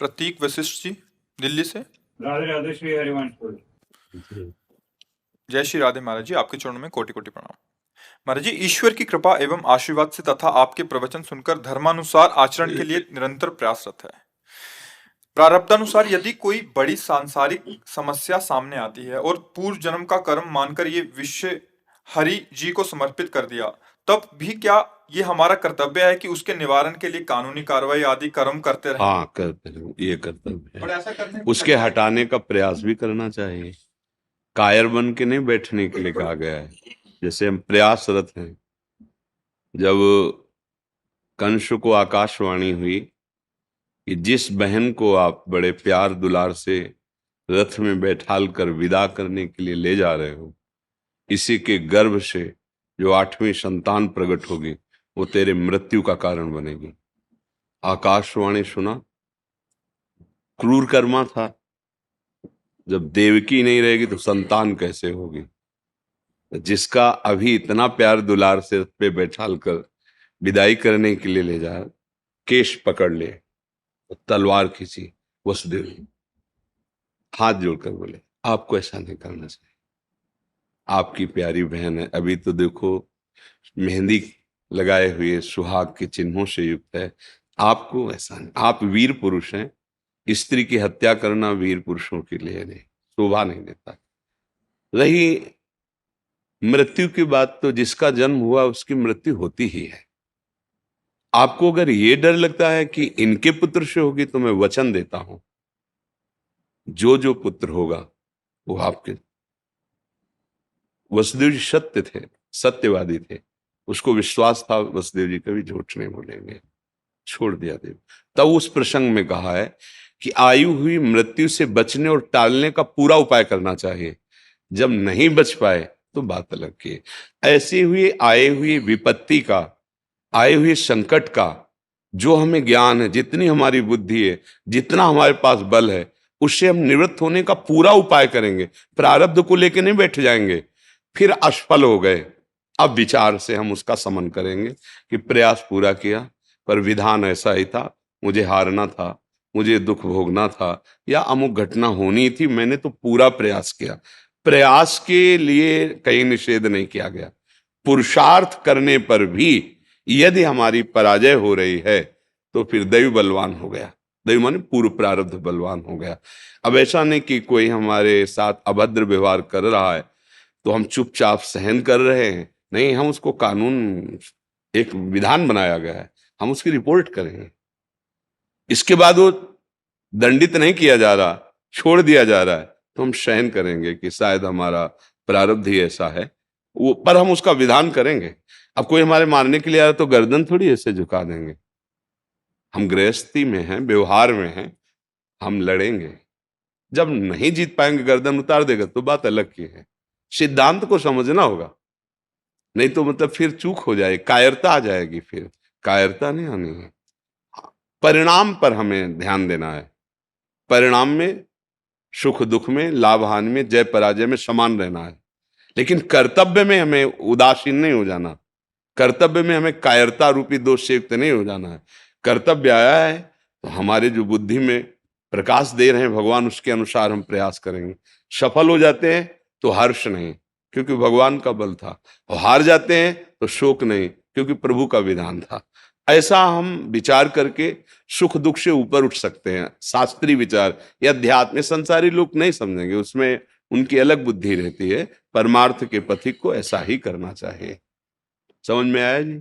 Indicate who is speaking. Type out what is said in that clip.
Speaker 1: प्रतीक वशिष्ठ जी दिल्ली से।
Speaker 2: राधे राधे श्री हरिवंश।
Speaker 1: जय श्री राधे महाराज जी, आपके चरणों में कोटि कोटि प्रणाम। महाराज जी, ईश्वर की कृपा एवं आशीर्वाद से तथा आपके प्रवचन सुनकर धर्मानुसार आचरण के लिए निरंतर प्रयासरत है। प्रारब्धानुसार यदि कोई बड़ी सांसारिक समस्या सामने आती है और पूर्व जन्म का कर्म मानकर ये विषय हरि जी को समर्पित कर दिया, तब भी क्या ये हमारा कर्तव्य है कि उसके निवारण के लिए कानूनी कार्रवाई आदि कर्म करते रहें?
Speaker 3: हाँ, करते रहो, ये कर्तव्य
Speaker 1: और
Speaker 3: है।
Speaker 1: ऐसा करने
Speaker 3: उसके हटाने का प्रयास भी करना चाहिए। कायर बन के नहीं बैठने के लिए कहा गया है। जैसे हम प्रयासरत हैं। जब कंस को आकाशवाणी हुई कि जिस बहन को आप बड़े प्यार दुलार से रथ में बैठाल कर विदा करने के लिए ले जा रहे हो, इसी के गर्भ से जो 8वीं संतान प्रकट होगी वो तेरे मृत्यु का कारण बनेगी। आकाशवाणी सुना, क्रूर कर्मा था। जब देवकी नहीं रहेगी तो संतान कैसे होगी? जिसका अभी इतना प्यार दुलार से रथ पे बैठाल कर विदाई करने के लिए ले जा, केश पकड़ ले, तलवार खींची, वसुदेव हाथ जोड़कर बोले आपको ऐसा नहीं करना चाहिए। आपकी प्यारी बहन है, अभी तो देखो मेहंदी लगाए हुए सुहाग के चिन्हों से युक्त है। आपको ऐसा नहीं, आप वीर पुरुष हैं। स्त्री की हत्या करना वीर पुरुषों के लिए नहीं, शोभा नहीं देता। रही मृत्यु की बात, तो जिसका जन्म हुआ उसकी मृत्यु होती ही है। आपको अगर ये डर लगता है कि इनके पुत्र से होगी, तो मैं वचन देता हूं जो पुत्र होगा वो आपके। वसुदेव जी सत्य थे, सत्यवादी थे, उसको विश्वास था वसुदेव जी कभी झूठ नहीं बोलेंगे। छोड़ दिया देव। तब उस प्रसंग में कहा है कि आयु हुई मृत्यु से बचने और टालने का पूरा उपाय करना चाहिए। जब नहीं बच पाए तो बात अलग की। ऐसे हुए आए हुए विपत्ति का, आए हुए संकट का जो हमें ज्ञान है, जितनी हमारी बुद्धि है, जितना हमारे पास बल है, उससे हम निवृत्त होने का पूरा उपाय करेंगे। प्रारब्ध को लेकर नहीं बैठ जाएंगे फिर असफल हो गए। अब विचार से हम उसका समन करेंगे कि प्रयास पूरा किया पर विधान ऐसा ही था, मुझे हारना था, मुझे दुख भोगना था, या अमुक घटना होनी थी, मैंने तो पूरा प्रयास किया। प्रयास के लिए कहीं निषेध नहीं किया गया। पुरुषार्थ करने पर भी यदि हमारी पराजय हो रही है तो फिर दैव बलवान हो गया। दैव माने पूर्व प्रारब्ध बलवान हो गया। अब ऐसा नहीं कि कोई हमारे साथ अभद्र व्यवहार कर रहा है तो हम चुपचाप सहन कर रहे हैं। नहीं, हम उसको कानून, एक विधान बनाया गया है, हम उसकी रिपोर्ट करेंगे। इसके बाद वो दंडित नहीं किया जा रहा, छोड़ दिया जा रहा है, तो हम सहन करेंगे कि शायद हमारा प्रारब्ध ही ऐसा है, वो पर हम उसका विधान करेंगे। अब कोई हमारे मारने के लिए आया तो गर्दन थोड़ी ऐसे झुका देंगे। हम गृहस्थी में हैं, व्यवहार में हैं, हम लड़ेंगे। जब नहीं जीत पाएंगे, गर्दन उतार देगा तो बात अलग की है। सिद्धांत को समझना होगा, नहीं तो मतलब फिर चूक हो जाए, कायरता आ जाएगी। फिर कायरता नहीं आनी है। परिणाम पर हमें ध्यान देना है। परिणाम में, सुख दुख में, लाभ हानि में, जय पराजय में समान रहना है। लेकिन कर्तव्य में हमें उदासीन नहीं हो जाना। कर्तव्य में हमें कायरता रूपी दोष से युक्त नहीं हो जाना है। कर्तव्य आया है तो हमारे जो बुद्धि में प्रकाश दे रहे हैं भगवान, उसके अनुसार हम प्रयास करेंगे। सफल हो जाते हैं तो हर्ष नहीं, क्योंकि भगवान का बल था, और हार जाते हैं तो शोक नहीं, क्योंकि प्रभु का विधान था। ऐसा हम विचार करके सुख दुख से ऊपर उठ सकते हैं। शास्त्रीय विचार या अध्यात्म में संसारी लोग नहीं समझेंगे, उसमें उनकी अलग बुद्धि रहती है। परमार्थ के पथिक को ऐसा ही करना चाहिए। समझ में आया जी?